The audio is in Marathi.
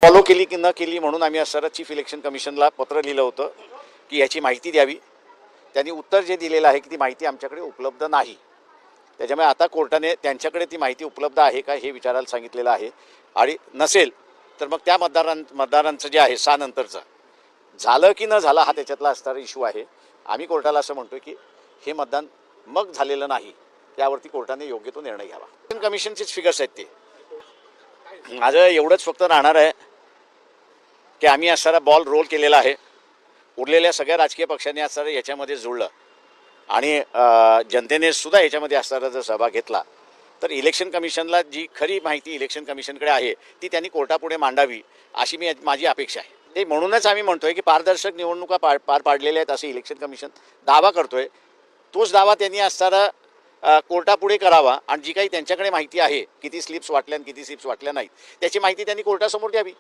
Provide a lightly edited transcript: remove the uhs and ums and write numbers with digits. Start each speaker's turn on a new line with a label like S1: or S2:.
S1: फॉलो केली की न केली म्हणून आम्ही असं चीफ इलेक्शन कमिशनला पत्र लिहिलं होतं की याची माहिती द्यावी. त्यांनी उत्तर जे दिलेलं आहे की ती माहिती आमच्याकडे उपलब्ध नाही. त्याच्यामुळे आता कोर्टाने त्यांच्याकडे ती माहिती उपलब्ध आहे का हे विचारायला सांगितलेलं आहे. आणि नसेल तर मग त्या मतदारांचं जे आहे 6 नंतरचं झालं की न झालं हा त्याच्यातला असणारा इश्यू आहे. आम्ही कोर्टाला असं म्हणतोय की हे मतदान मग झालेलं नाही, त्यावरती कोर्टाने योग्य तो निर्णय घ्यावा. इलेक्शन कमिशनचेच फिगर्स आहेत ते. माझं एवढंच फक्त राहणार आहे की आम्ही असणारा बॉल रोल केलेला आहे. उरलेल्या सगळ्या राजकीय पक्षांनी असणारं याच्यामध्ये जुळलं आणि जनतेने सुद्धा याच्यामध्ये असणारा जर सहभाग घेतला तर इलेक्शन कमिशनला जी खरी माहिती इलेक्शन कमिशनकडे आहे ती त्यांनी कोर्टापुढे मांडावी अशी माझी अपेक्षा आहे. ते म्हणूनच आम्ही म्हणतोय की पारदर्शक निवडणुका पार पाडलेल्या आहेत असं इलेक्शन कमिशन दावा करतोय. तोच दावा त्यांनी असणारा कोर्टापुढे करावा आणि जी काही त्यांच्याकडे माहिती आहे किती स्लिप्स वाटल्या आणि किती स्लिप्स वाटल्या नाहीत त्याची माहिती त्यांनी कोर्टासमोर द्यावी.